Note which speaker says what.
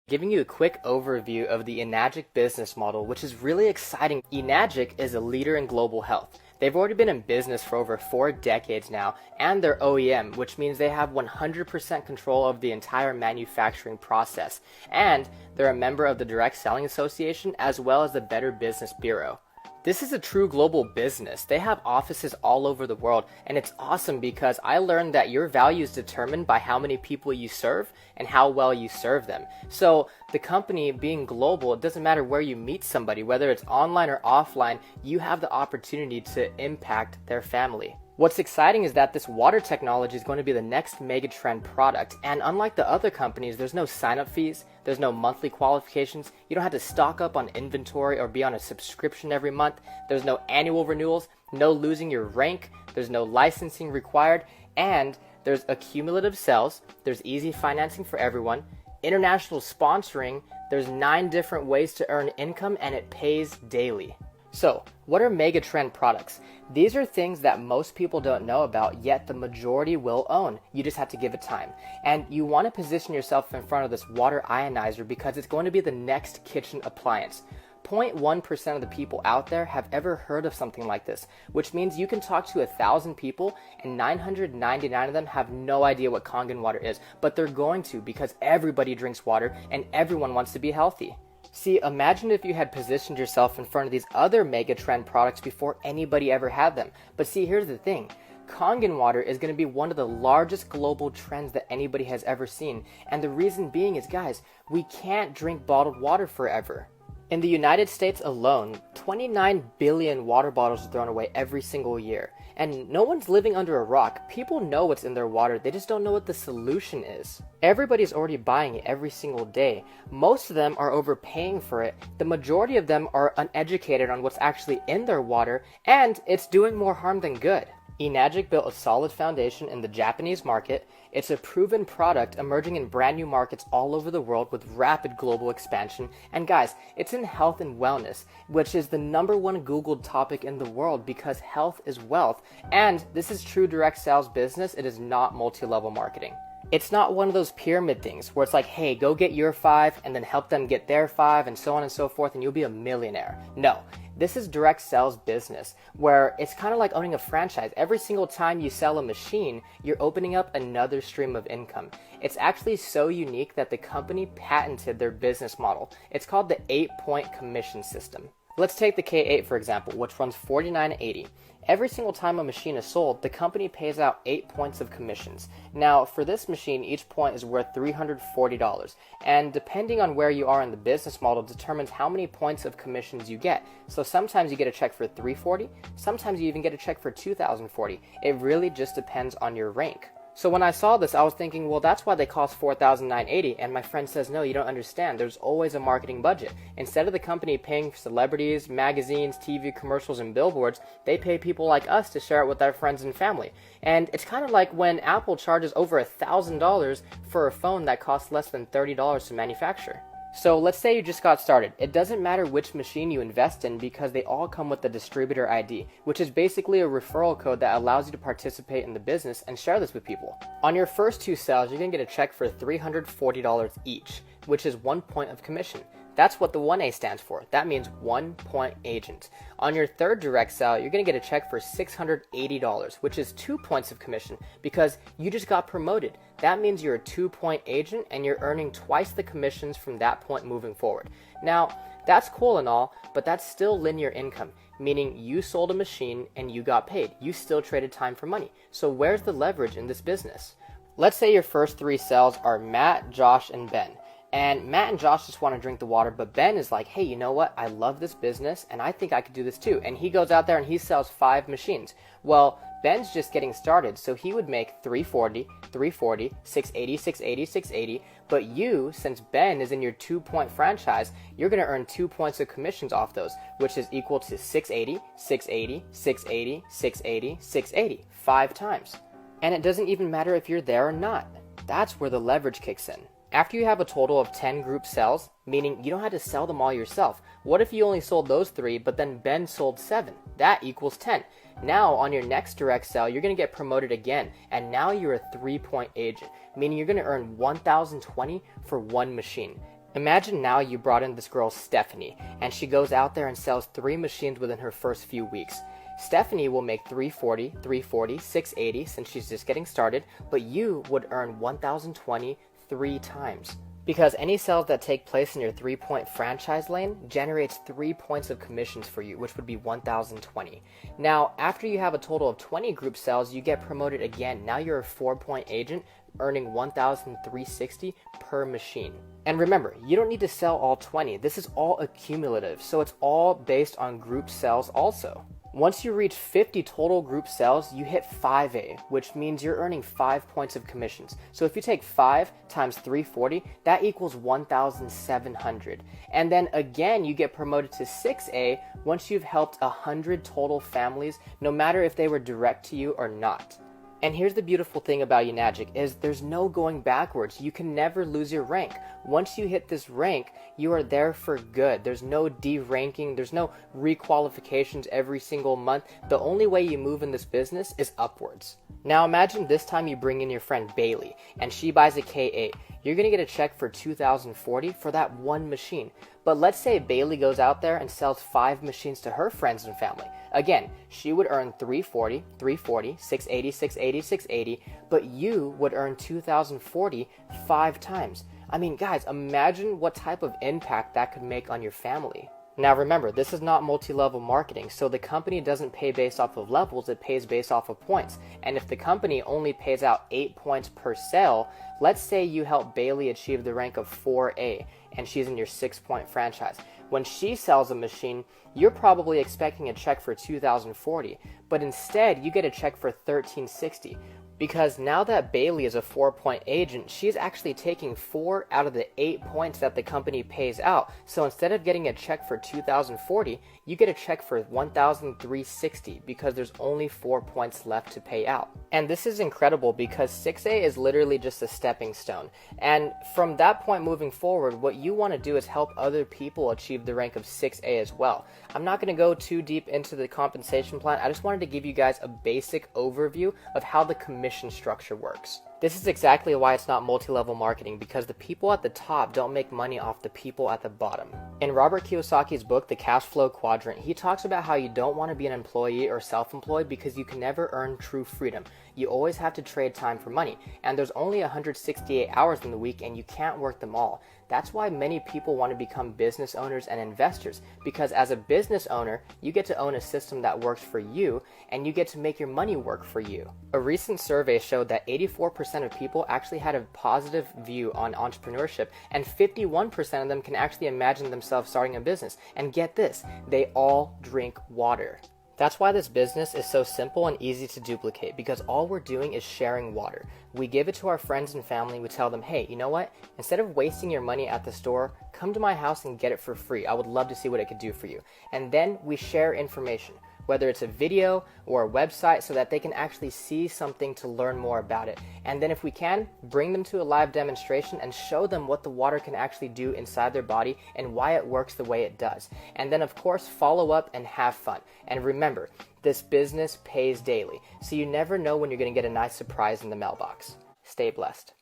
Speaker 1: Giving you a quick overview of the Enagic business model, which is really exciting. Enagic is a leader in global health. They've already been in business for over 4 decades now, and they're OEM, which means they have 100% control of the entire manufacturing process. And they're a member of the Direct Selling Association as well as the Better Business Bureau. This is a true global business. They have offices all over the world, and it's awesome because I learned that your value is determined by how many people you serve and how well you serve them. So the company being global, it doesn't matter where you meet somebody, whether it's online or offline, you have the opportunity to impact their family. What's exciting is that this water technology is going to be the next megatrend product, and unlike the other companies, there's no sign-up fees, there's no monthly qualifications, you don't have to stock up on inventory or be on a subscription every month, there's no annual renewals, no losing your rank, there's no licensing required, and there's accumulative sales, there's easy financing for everyone, international sponsoring, there's 9 different ways to earn income, and it pays daily. So, what are megatrend products? These are things that most people don't know about, yet the majority will own. You just have to give it time. And you want to position yourself in front of this water ionizer because it's going to be the next kitchen appliance. 0.1% of the people out there have ever heard of something like this, which means you can talk to 1,000 people and 999 of them have no idea what Kangen water is, but they're going to because everybody drinks water and everyone wants to be healthy. See, imagine if you had positioned yourself in front of these other mega trend products before anybody ever had them. But see, here's the thing. Kangen water is going to be one of the largest global trends that anybody has ever seen. And the reason being is, guys, we can't drink bottled water forever. In the United States alone, 29 billion water bottles are thrown away every single year. And no one's living under a rock. People know what's in their water, they just don't know what the solution is. Everybody's already buying it every single day. Most of them are overpaying for it. The majority of them are uneducated on what's actually in their water, and it's doing more harm than good. Enagic built a solid foundation in the Japanese market. It's a proven product emerging in brand new markets all over the world with rapid global expansion. And guys, it's in health and wellness, which is the #1 Googled topic in the world because health is wealth. And this is true direct sales business. It is not multi-level marketing. It's not one of those pyramid things where it's like, hey, go get your 5 and then help them get their 5 and so on and so forth and you'll be a millionaire. No. This is direct sales business where it's kind of like owning a franchise. Every single time you sell a machine, you're opening up another stream of income. It's actually so unique that the company patented their business model. It's called the 8-point commission system. Let's take the K8 for example, which runs $49.80. Every single time a machine is sold, the company pays out 8 points of commissions. Now, for this machine, each point is worth $340, and depending on where you are in the business model determines how many points of commissions you get. So sometimes you get a check for $340, sometimes you even get a check for $2,040. It really just depends on your rank. So when I saw this, I was thinking, well, that's why they cost $4,980. And my friend says, no, you don't understand. There's always a marketing budget. Instead of the company paying for celebrities, magazines, TV commercials, and billboards, they pay people like us to share it with their friends and family. And it's kind of like when Apple charges over $1,000 for a phone that costs less than $30 to manufacture. So let's say you just got started. It doesn't matter which machine you invest in because they all come with the distributor ID, which is basically a referral code that allows you to participate in the business and share this with people. On your first 2 sales, you're going to get a check for $340 each, which is 1 point of commission. That's what the 1A stands for. That means 1 point agent. On your third direct sale, you're going to get a check for $680, which is 2 points of commission because you just got promoted. That means you're a 2-point agent and you're earning twice the commissions from that point moving forward. Now, that's cool and all, but that's still linear income, meaning you sold a machine and you got paid. You still traded time for money. So where's the leverage in this business? Let's say your first 3 sales are Matt, Josh, and Ben. And Matt and Josh just want to drink the water, but Ben is like, hey, you know what? I love this business, and I think I could do this too. And he goes out there and he sells 5 machines. Well, Ben's just getting started, so he would make $340, $340, $680, $680, $680. But you, since Ben is in your 2-point franchise, you're going to earn 2 points of commissions off those, which is equal to $680, $680, $680, $680, $680, 5 times. And it doesn't even matter if you're there or not. That's where the leverage kicks in. After you have a total of 10 group sales, meaning you don't have to sell them all yourself, what if you only sold those 3, but then Ben sold 7? That equals 10. Now, on your next direct sale, you're going to get promoted again, and now you're a 3-point agent, meaning you're going to earn $1,020 for 1 machine. Imagine now you brought in this girl Stephanie, and she goes out there and sells 3 machines within her first few weeks. Stephanie will make $340, $340, $680 since she's just getting started, but you would earn $1,020 3 times. Because any sales that take place in your 3-point franchise lane generates 3 points of commissions for you, which would be 1,020. Now, after you have a total of 20 group sales, you get promoted again. Now you're a 4-point agent, earning 1,360 per machine. And remember, you don't need to sell all 20. This is all accumulative, so it's all based on group sales also. Once you reach 50 total group sales, you hit 5A, which means you're earning 5 points of commissions. So if you take 5 times 340, that equals 1,700. And then again, you get promoted to 6A once you've helped 100 total families, no matter if they were direct to you or not. And here's the beautiful thing about Enagic is there's no going backwards. You can never lose your rank. Once you hit this rank, you are there for good. There's no deranking. There's no requalifications every single month. The only way you move in this business is upwards. Now imagine this time you bring in your friend Bailey and she buys a K8. You're going to get a check for $2,040 for that one machine. But let's say Bailey goes out there and sells 5 machines to her friends and family. Again, she would earn $340, $340, $680, $680, $680, but you would earn $2,040 5 times. I mean, guys, imagine what type of impact that could make on your family. Now remember, this is not multi-level marketing, so the company doesn't pay based off of levels, it pays based off of points. And if the company only pays out 8 points per sale, let's say you help Bailey achieve the rank of 4A, and she's in your 6-point franchise. When she sells a machine, you're probably expecting a check for $2,040, but instead you get a check for $1,360. Because now that Bailey is a 4-point agent, she's actually taking 4 out of the 8 points that the company pays out. So instead of getting a check for $2,040, you get a check for $1,360 because there's only 4 points left to pay out. And this is incredible because 6A is literally just a stepping stone. And from that point moving forward, what you want to do is help other people achieve the rank of 6A as well. I'm not going to go too deep into the compensation plan. I just wanted to give you guys a basic overview of how the commission structure works. This is exactly why it's not multi-level marketing, because the people at the top don't make money off the people at the bottom. In Robert Kiyosaki's book, The Cash Flow Quadrant, he talks about how you don't want to be an employee or self-employed because you can never earn true freedom. You always have to trade time for money, and there's only 168 hours in the week and you can't work them all. That's why many people want to become business owners and investors, because as a business owner, you get to own a system that works for you and you get to make your money work for you. A recent survey showed that 84% of people actually had a positive view on entrepreneurship, and 51% of them can actually imagine themselves starting a business. And get this, they all drink water. That's why this business is so simple and easy to duplicate, because all we're doing is sharing water. We give it to our friends and family. We tell them, hey, you know what? Instead of wasting your money at the store, come to my house and get it for free. I would love to see what it could do for you. And then we share information, whether it's a video or a website, so that they can actually see something to learn more about it. And then if we can, bring them to a live demonstration and show them what the water can actually do inside their body and why it works the way it does. And then of course, follow up and have fun. And remember, this business pays daily, so you never know when you're gonna get a nice surprise in the mailbox. Stay blessed.